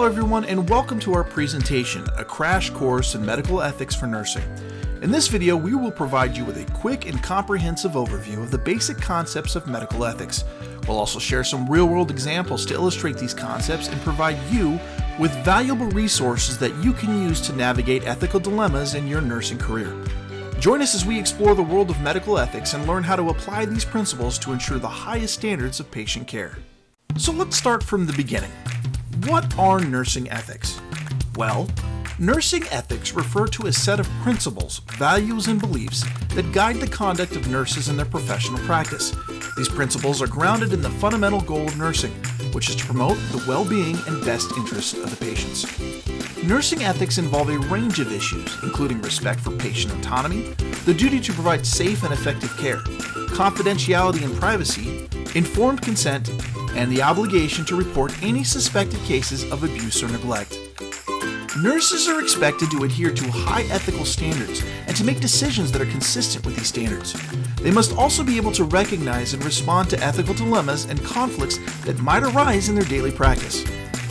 everyone, and welcome to our presentation, a crash course in medical ethics for nursing. In this video, we will provide you with a quick and comprehensive overview of the basic concepts of medical ethics. We'll also share some real-world examples to illustrate these concepts and provide you with valuable resources that you can use to navigate ethical dilemmas in your nursing career. Join us as we explore the world of medical ethics and learn how to apply these principles to ensure the highest standards of patient care. So let's start from the beginning. What are nursing ethics? Well, nursing ethics refer to a set of principles, values, and beliefs that guide the conduct of nurses in their professional practice. These principles are grounded in the fundamental goal of nursing, which is to promote the well-being and best interests of the patients. Nursing ethics involve a range of issues, including respect for patient autonomy, the duty to provide safe and effective care, confidentiality and privacy, informed consent, and the obligation to report any suspected cases of abuse or neglect. Nurses are expected to adhere to high ethical standards and to make decisions that are consistent with these standards. They must also be able to recognize and respond to ethical dilemmas and conflicts that might arise in their daily practice.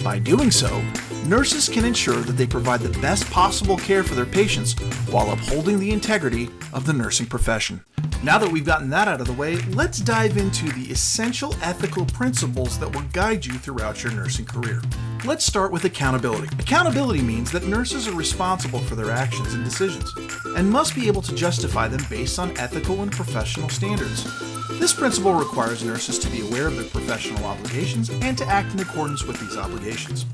By doing so, nurses can ensure that they provide the best possible care for their patients while upholding the integrity of the nursing profession. Now that we've gotten that out of the way, let's dive into the essential ethical principles that will guide you throughout your nursing career. Let's start with accountability. Accountability means that nurses are responsible for their actions and decisions, and must be able to justify them based on ethical and professional standards. This principle requires nurses to be aware of their professional obligations and to act in accordance with these obligations.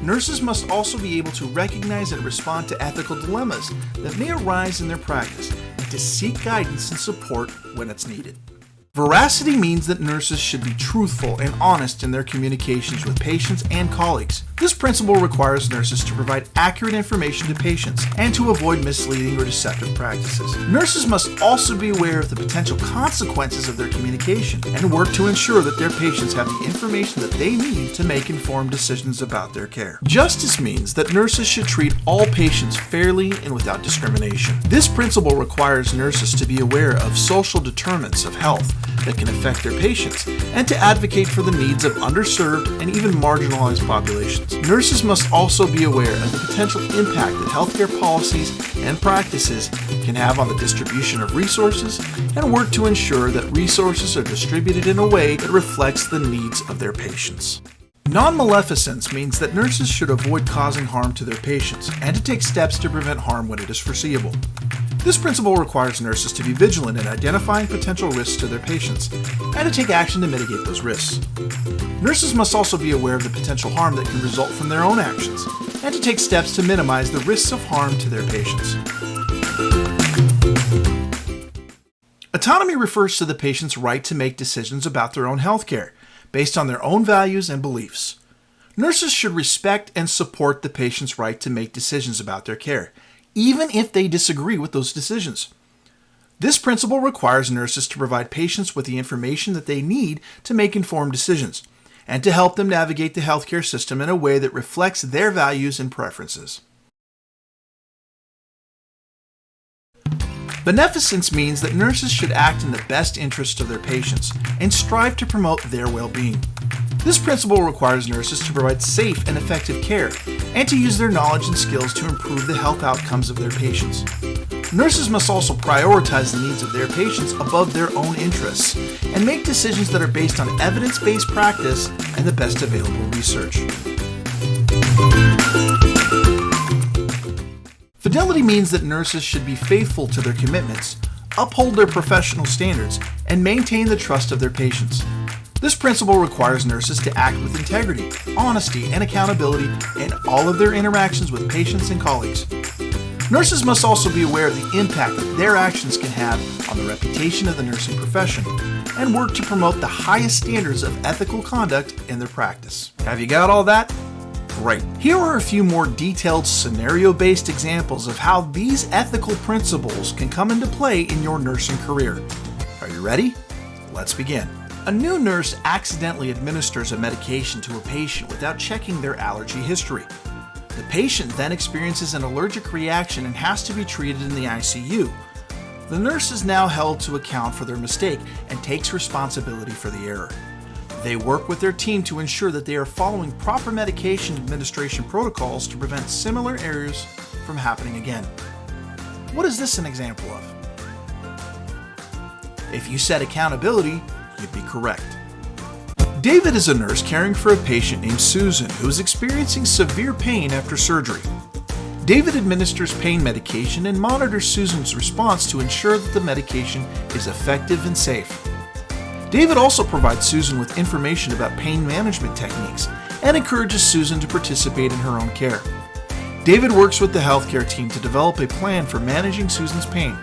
Nurses must also be able to recognize and respond to ethical dilemmas that may arise in their practice and to seek guidance and support when it's needed. Veracity means that nurses should be truthful and honest in their communications with patients and colleagues. This principle requires nurses to provide accurate information to patients and to avoid misleading or deceptive practices. Nurses must also be aware of the potential consequences of their communication and work to ensure that their patients have the information that they need to make informed decisions about their care. Justice means that nurses should treat all patients fairly and without discrimination. This principle requires nurses to be aware of social determinants of health that can affect their patients, and to advocate for the needs of underserved and even marginalized populations. Nurses must also be aware of the potential impact that healthcare policies and practices can have on the distribution of resources, and work to ensure that resources are distributed in a way that reflects the needs of their patients. Non-maleficence means that nurses should avoid causing harm to their patients and to take steps to prevent harm when it is foreseeable. This principle requires nurses to be vigilant in identifying potential risks to their patients and to take action to mitigate those risks. Nurses must also be aware of the potential harm that can result from their own actions and to take steps to minimize the risks of harm to their patients. Autonomy refers to the patient's right to make decisions about their own health care based on their own values and beliefs. Nurses should respect and support the patient's right to make decisions about their care, even if they disagree with those decisions. This principle requires nurses to provide patients with the information that they need to make informed decisions, and to help them navigate the healthcare system in a way that reflects their values and preferences. Beneficence means that nurses should act in the best interest of their patients and strive to promote their well-being. This principle requires nurses to provide safe and effective care and to use their knowledge and skills to improve the health outcomes of their patients. Nurses must also prioritize the needs of their patients above their own interests and make decisions that are based on evidence-based practice and the best available research. Fidelity means that nurses should be faithful to their commitments, uphold their professional standards, and maintain the trust of their patients. This principle requires nurses to act with integrity, honesty, and accountability in all of their interactions with patients and colleagues. Nurses must also be aware of the impact that their actions can have on the reputation of the nursing profession and work to promote the highest standards of ethical conduct in their practice. Have you got all that? Great. Here are a few more detailed scenario-based examples of how these ethical principles can come into play in your nursing career. Are you ready? Let's begin. A new nurse accidentally administers a medication to a patient without checking their allergy history. The patient then experiences an allergic reaction and has to be treated in the ICU. The nurse is now held to account for their mistake and takes responsibility for the error. They work with their team to ensure that they are following proper medication administration protocols to prevent similar errors from happening again. What is this an example of? If you said accountability, you'd be correct. David is a nurse caring for a patient named Susan who is experiencing severe pain after surgery. David administers pain medication and monitors Susan's response to ensure that the medication is effective and safe. David also provides Susan with information about pain management techniques and encourages Susan to participate in her own care. David works with the healthcare team to develop a plan for managing Susan's pain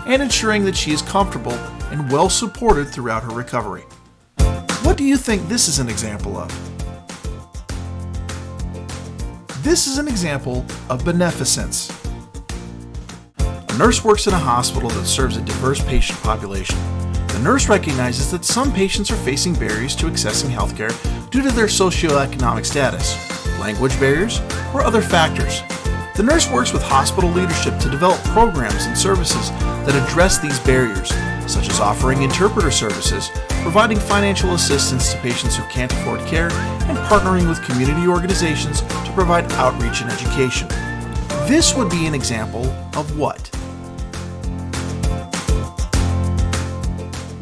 and ensuring that she is comfortable and well supported throughout her recovery. What do you think this is an example of? This is an example of beneficence. A nurse works in a hospital that serves a diverse patient population. The nurse recognizes that some patients are facing barriers to accessing healthcare due to their socioeconomic status, language barriers, or other factors. The nurse works with hospital leadership to develop programs and services that address these barriers, such as offering interpreter services, providing financial assistance to patients who can't afford care, and partnering with community organizations to provide outreach and education. This would be an example of what?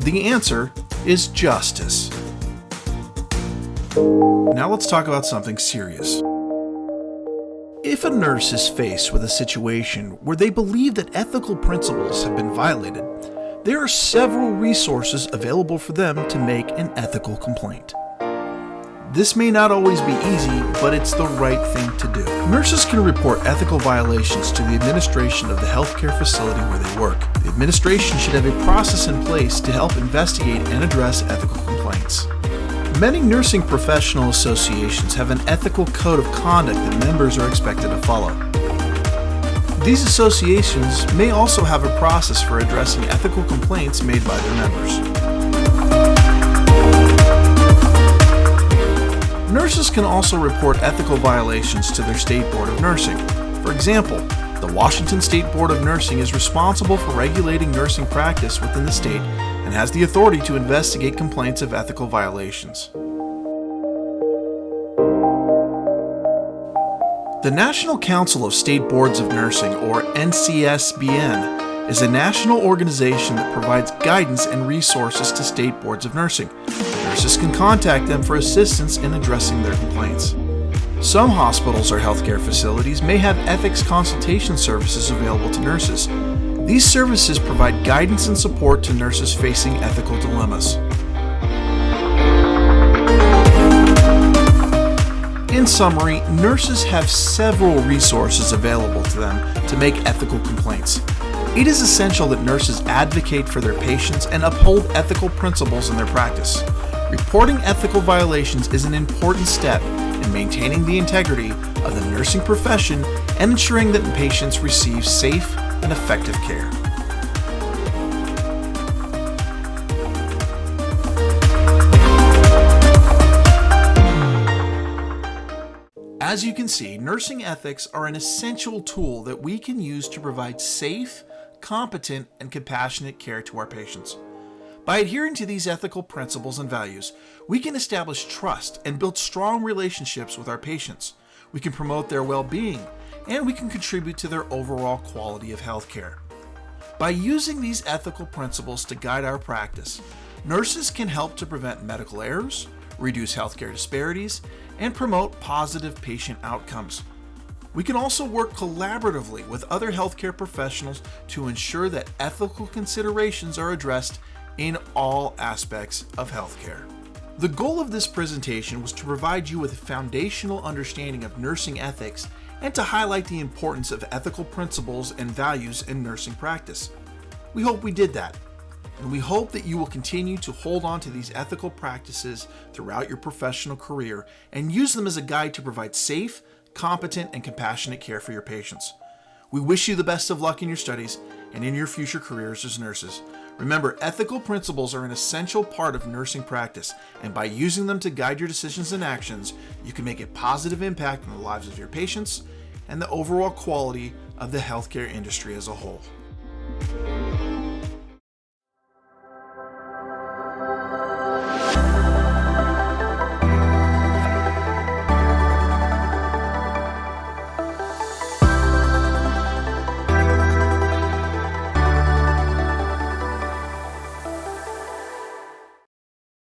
The answer is justice. Now let's talk about something serious. If a nurse is faced with a situation where they believe that ethical principles have been violated, there are several resources available for them to make an ethical complaint. This may not always be easy, but it's the right thing to do. Nurses can report ethical violations to the administration of the healthcare facility where they work. The administration should have a process in place to help investigate and address ethical complaints. Many nursing professional associations have an ethical code of conduct that members are expected to follow. These associations may also have a process for addressing ethical complaints made by their members. Nurses can also report ethical violations to their State Board of Nursing. For example, the Washington State Board of Nursing is responsible for regulating nursing practice within the state and has the authority to investigate complaints of ethical violations. The National Council of State Boards of Nursing, or NCSBN, is a national organization that provides guidance and resources to state boards of nursing. Nurses can contact them for assistance in addressing their complaints. Some hospitals or healthcare facilities may have ethics consultation services available to nurses. These services provide guidance and support to nurses facing ethical dilemmas. In summary, nurses have several resources available to them to make ethical complaints. It is essential that nurses advocate for their patients and uphold ethical principles in their practice. Reporting ethical violations is an important step in maintaining the integrity of the nursing profession and ensuring that patients receive safe and effective care. As you can see, nursing ethics are an essential tool that we can use to provide safe, competent, and compassionate care to our patients. By adhering to these ethical principles and values, we can establish trust and build strong relationships with our patients. We can promote their well-being, and we can contribute to their overall quality of healthcare. By using these ethical principles to guide our practice, nurses can help to prevent medical errors, reduce healthcare disparities, and promote positive patient outcomes. We can also work collaboratively with other healthcare professionals to ensure that ethical considerations are addressed in all aspects of healthcare. The goal of this presentation was to provide you with a foundational understanding of nursing ethics and to highlight the importance of ethical principles and values in nursing practice. We hope we did that, and we hope that you will continue to hold on to these ethical practices throughout your professional career and use them as a guide to provide safe, competent, and compassionate care for your patients. We wish you the best of luck in your studies and in your future careers as nurses. Remember, ethical principles are an essential part of nursing practice, and by using them to guide your decisions and actions, you can make a positive impact on the lives of your patients and the overall quality of the healthcare industry as a whole.